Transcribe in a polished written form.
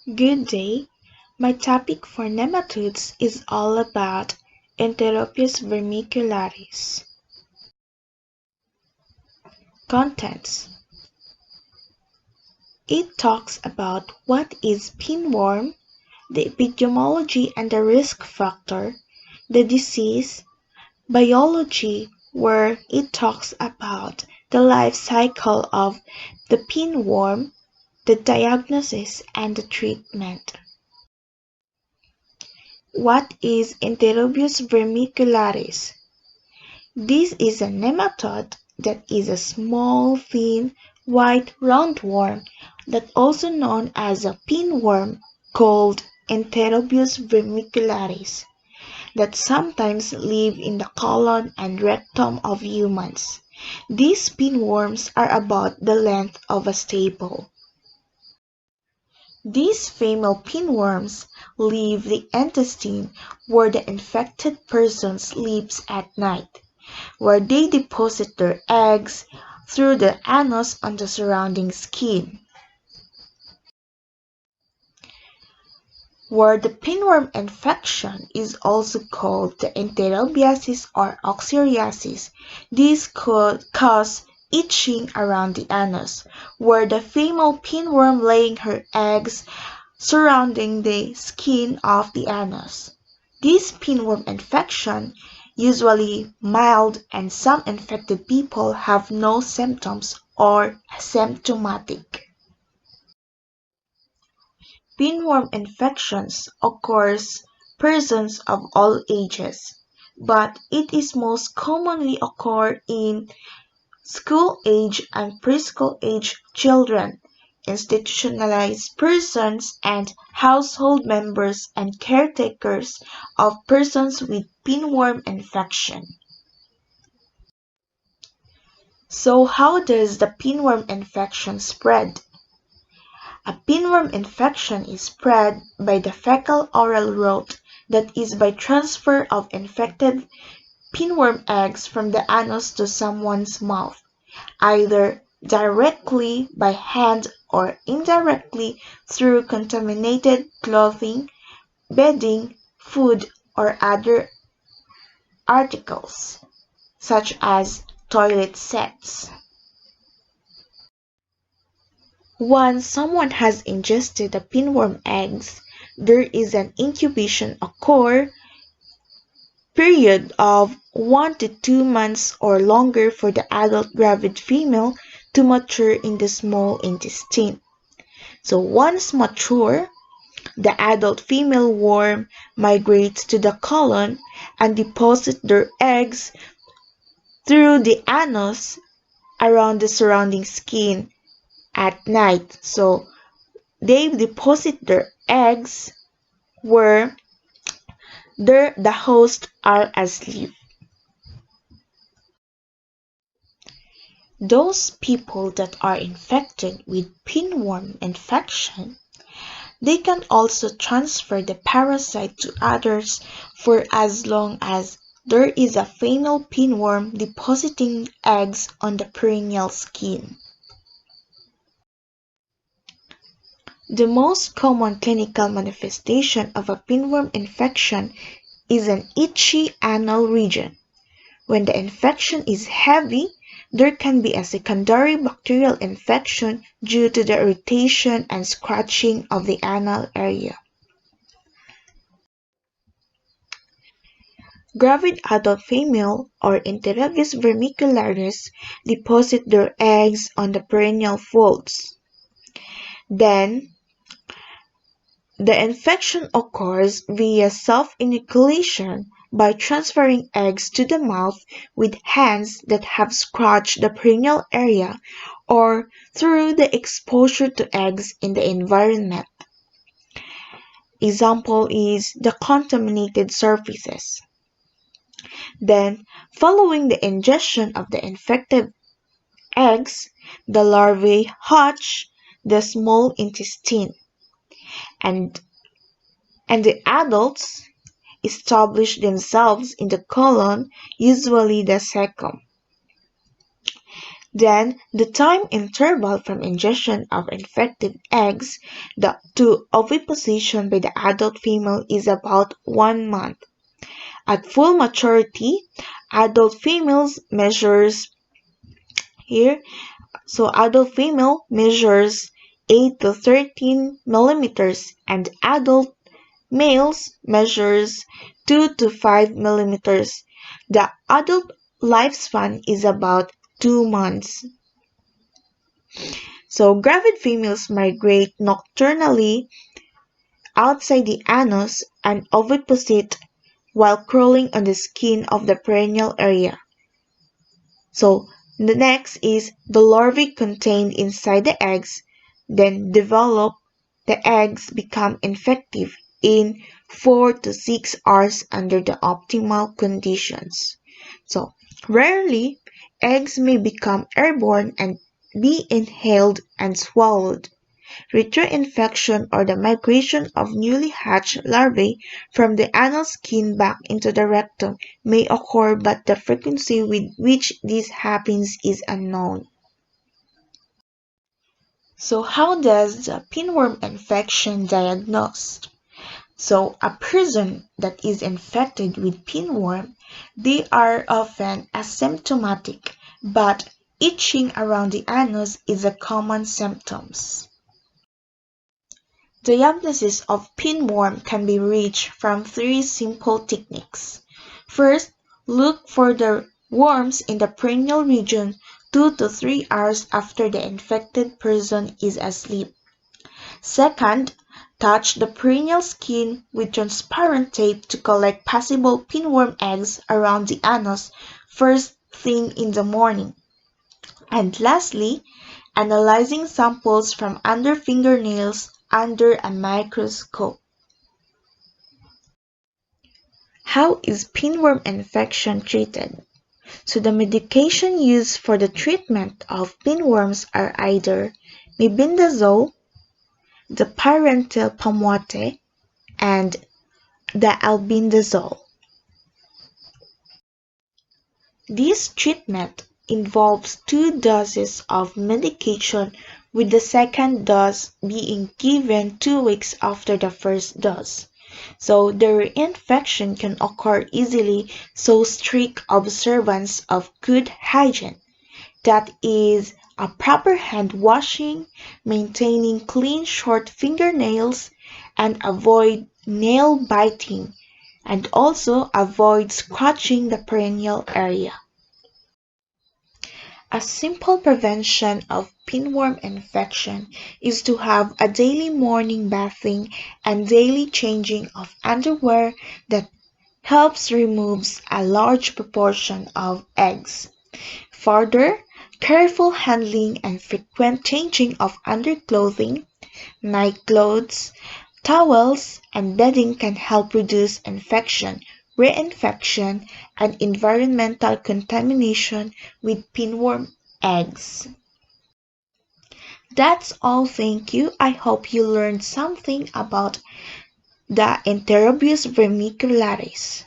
Good day. My topic for nematodes is all about Enterobius vermicularis. Contents. It talks about what is pinworm, the epidemiology and the risk factor, the disease, biology, where it talks about the life cycle of the pinworm, the diagnosis and the treatment. What is Enterobius vermicularis? This is a nematode that is a small, thin, white roundworm that also known as a pinworm called Enterobius vermicularis that sometimes live in the colon and rectum of humans. These pinworms are about the length of a staple. These female pinworms leave the intestine where the infected person sleeps at night, where they deposit their eggs through the anus on the surrounding skin, where the pinworm infection is also called the enterobiasis or oxyriasis. This could cause itching around the anus, where the female pinworm laying her eggs surrounding the skin of the anus. This pinworm infection usually mild and some infected people have no symptoms or asymptomatic. Pinworm infections occurs persons of all ages, but it is most commonly occur in school-age and preschool-age children, institutionalized persons, and household members and caretakers of persons with pinworm infection. So how does the pinworm infection spread? A pinworm infection is spread by the fecal-oral route, that is by transfer of infected pinworm eggs from the anus to someone's mouth, either directly by hand or indirectly through contaminated clothing, bedding, food, or other articles, such as toilet sets. Once someone has ingested the pinworm eggs, there is an incubation occur period of 1 to 2 months or longer for the adult gravid female to mature in the small intestine. So once mature, the adult female worm migrates to the colon and deposits their eggs through the anus around the surrounding skin at night. So they deposit their eggs where the hosts are asleep. Those people that are infected with pinworm infection, they can also transfer the parasite to others for as long as there is a female pinworm depositing eggs on the perineal skin. The most common clinical manifestation of a pinworm infection is an itchy anal region. When the infection is heavy, there can be a secondary bacterial infection due to the irritation and scratching of the anal area. Gravid adult female or Enterobius vermicularis deposit their eggs on the perineal folds. Then, the infection occurs via self-inoculation by transferring eggs to the mouth with hands that have scratched the perineal area or through the exposure to eggs in the environment. Example is the contaminated surfaces. Then, following the ingestion of the infected eggs, the larvae hatch the small intestine, and the adults establish themselves in the colon, usually the cecum. Then, the time interval from ingestion of infected eggs to oviposition by the adult female is about 1 month. At full maturity, adult females measures here, adult female measures 8 to 13 millimeters and adult males measures 2 to 5 millimeters. The adult lifespan is about 2 months. So gravid females migrate nocturnally outside the anus and oviposit while crawling on the skin of the perineal area. So the next is the larvae contained inside the eggs, then develop. The eggs become infective in 4 to 6 hours under the optimal conditions. So rarely, eggs may become airborne and be inhaled and swallowed. Reinfection or the migration of newly hatched larvae from the anal skin back into the rectum may occur, but the frequency with which this happens is unknown. So how does the pinworm infection diagnosed? So a person that is infected with pinworm, they are often asymptomatic, but itching around the anus is a common symptom. Diagnosis of pinworm can be reached from three simple techniques. First, look for the worms in the perineal region 2 to 3 hours after the infected person is asleep. Second, touch the perineal skin with transparent tape to collect possible pinworm eggs around the anus first thing in the morning. And lastly, analyzing samples from under fingernails under a microscope. How is pinworm infection treated? So the medication used for the treatment of pinworms are either mebendazole, the parenteral pomoate, and the albendazole. This treatment involves 2 doses of medication, with the second dose being given 2 weeks after the first dose. So the reinfection can occur easily, so strict observance of good hygiene, that is, a proper hand washing, maintaining clean short fingernails, and avoid nail biting, and also avoid scratching the perineal area. A simple prevention of pinworm infection is to have a daily morning bathing and daily changing of underwear that helps removes a large proportion of eggs. Further, careful handling and frequent changing of underclothing, nightclothes, towels, and bedding can help reduce infection, reinfection, and environmental contamination with pinworm eggs. That's all, thank you. I hope you learned something about the Enterobius vermicularis.